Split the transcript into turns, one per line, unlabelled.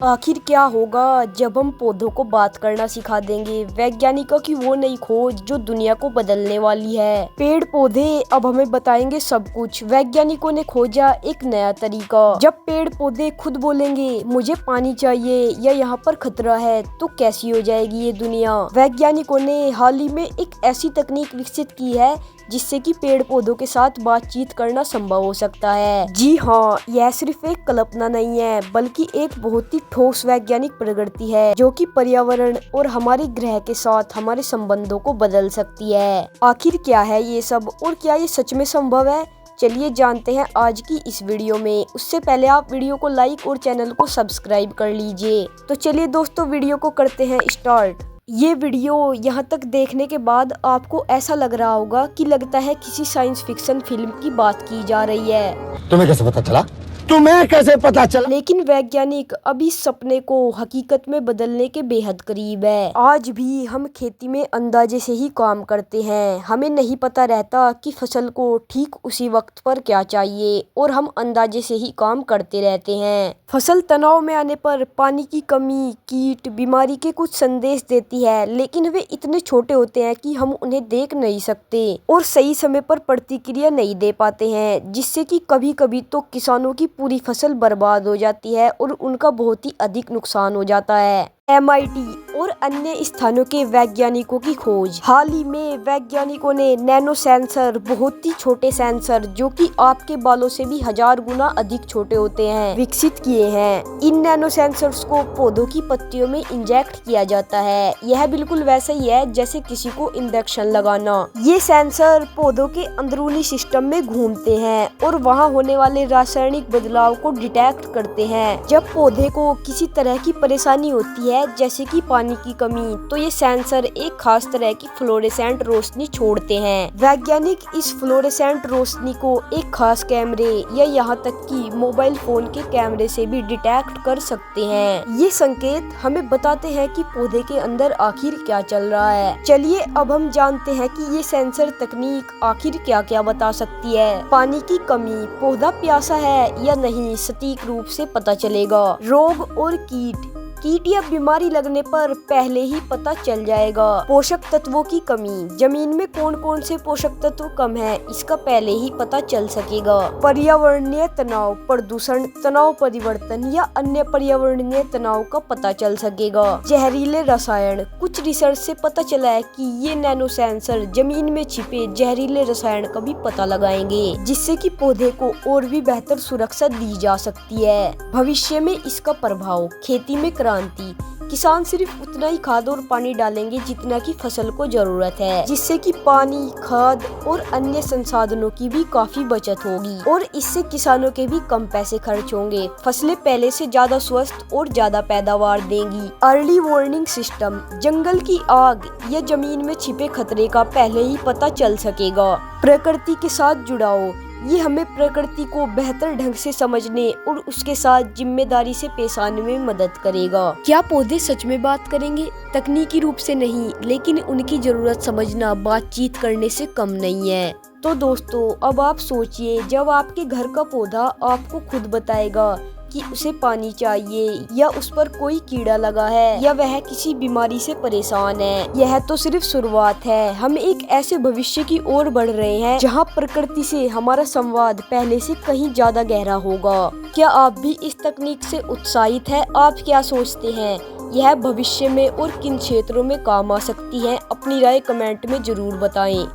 आखिर क्या होगा जब हम पौधों को बात करना सिखा देंगे। वैज्ञानिकों की वो नई खोज जो दुनिया को बदलने वाली है। पेड़ पौधे अब हमें बताएंगे सब कुछ। वैज्ञानिकों ने खोजा एक नया तरीका। जब पेड़ पौधे खुद बोलेंगे मुझे पानी चाहिए या यहाँ पर खतरा है, तो कैसी हो जाएगी ये दुनिया। वैज्ञानिकों ने हाल ही में एक ऐसी तकनीक विकसित की है जिससे कि पेड़ पौधों के साथ बातचीत करना संभव हो सकता है। जी हाँ, यह सिर्फ एक कल्पना नहीं है बल्कि एक बहुत ही ठोस वैज्ञानिक प्रगति है जो कि पर्यावरण और हमारे ग्रह के साथ हमारे संबंधों को बदल सकती है। आखिर क्या है ये सब और क्या ये सच में संभव है, चलिए जानते हैं आज की इस वीडियो में। उससे पहले आप वीडियो को लाइक और चैनल को सब्सक्राइब कर लीजिए। तो चलिए दोस्तों, वीडियो को करते हैं स्टार्ट। ये वीडियो यहाँ तक देखने के बाद आपको ऐसा लग रहा होगा कि लगता है किसी साइंस फिक्शन फिल्म की बात की जा रही है।
तुम्हें कैसे पता चला? तुम्हें कैसे पता चला?
लेकिन वैज्ञानिक अब इस सपने को हकीकत में बदलने के बेहद करीब है। आज भी हम खेती में अंदाजे से ही काम करते हैं। हमें नहीं पता रहता कि फसल को ठीक उसी वक्त पर क्या चाहिए और हम अंदाजे से ही काम करते रहते हैं। फसल तनाव में आने पर पानी की कमी, कीट, बीमारी के कुछ संदेश देती है, लेकिन वे इतने छोटे होते हैं कि हम उन्हें देख नहीं सकते और सही समय पर प्रतिक्रिया नहीं दे पाते हैं, जिससे कि कभी कभी तो किसानों की पूरी फसल बर्बाद हो जाती है और उनका बहुत ही अधिक नुकसान हो जाता है। MIT और अन्य स्थानों के वैज्ञानिकों की खोज। हाल ही में वैज्ञानिकों ने नैनो सेंसर, बहुत ही छोटे सेंसर जो कि आपके बालों से भी 1000 गुना अधिक छोटे होते हैं, विकसित किए हैं। इन नैनो सेंसर्स को पौधों की पत्तियों में इंजेक्ट किया जाता है। यह बिल्कुल वैसा ही है जैसे किसी को इंजेक्शन लगाना। ये सेंसर पौधों के अंदरूनी सिस्टम में घूमते हैं और वहाँ होने वाले रासायनिक बदलाव को डिटेक्ट करते हैं। जब पौधे को किसी तरह की परेशानी होती है जैसे कि पानी की कमी, तो ये सेंसर एक खास तरह की फ्लोरेसेंट रोशनी छोड़ते हैं। वैज्ञानिक इस फ्लोरेसेंट रोशनी को एक खास कैमरे या यहाँ तक कि मोबाइल फोन के कैमरे से भी डिटेक्ट कर सकते हैं। ये संकेत हमें बताते हैं कि पौधे के अंदर आखिर क्या चल रहा है। चलिए अब हम जानते हैं कि ये सेंसर तकनीक आखिर क्या क्या बता सकती है। पानी की कमी, पौधा प्यासा है या नहीं सटीक रूप से पता चलेगा। रोग और कीट या बीमारी लगने पर पहले ही पता चल जाएगा। पोषक तत्वों की कमी, जमीन में कौन कौन से पोषक तत्व कम है इसका पहले ही पता चल सकेगा। पर्यावरणीय तनाव, प्रदूषण, तनाव परिवर्तन या अन्य पर्यावरणीय तनाव का पता चल सकेगा। जहरीले रसायन, कुछ रिसर्च से पता चला है कि ये नैनो सेंसर जमीन में छिपे जहरीले रसायन का भी पता लगाएंगे, जिससे कि पौधे को और भी बेहतर सुरक्षा दी जा सकती है। भविष्य में इसका प्रभाव, खेती में क्रांति। किसान सिर्फ उतना ही खाद और पानी डालेंगे जितना की फसल को जरूरत है, जिससे कि पानी, खाद और अन्य संसाधनों की भी काफी बचत होगी और इससे किसानों के भी कम पैसे खर्च होंगे। फसलें पहले से ज्यादा स्वस्थ और ज्यादा पैदावार देंगी। अर्ली वार्निंग सिस्टम, जंगल की आग या जमीन में छिपे खतरे का पहले ही पता चल सकेगा। प्रकृति के साथ जुड़ाव, ये हमें प्रकृति को बेहतर ढंग से समझने और उसके साथ जिम्मेदारी से पेश आने में मदद करेगा। क्या पौधे सच में बात करेंगे? तकनीकी रूप से नहीं, लेकिन उनकी जरूरत समझना बातचीत करने से कम नहीं है। तो दोस्तों, अब आप सोचिए, जब आपके घर का पौधा आपको खुद बताएगा कि उसे पानी चाहिए या उस पर कोई कीड़ा लगा है या वह किसी बीमारी से परेशान है। यह तो सिर्फ शुरुआत है। हम एक ऐसे भविष्य की ओर बढ़ रहे हैं जहां प्रकृति से हमारा संवाद पहले से कहीं ज्यादा गहरा होगा। क्या आप भी इस तकनीक से उत्साहित हैं? आप क्या सोचते हैं यह भविष्य में और किन क्षेत्रों में काम आ सकती है? अपनी राय कमेंट में जरूर बताएं।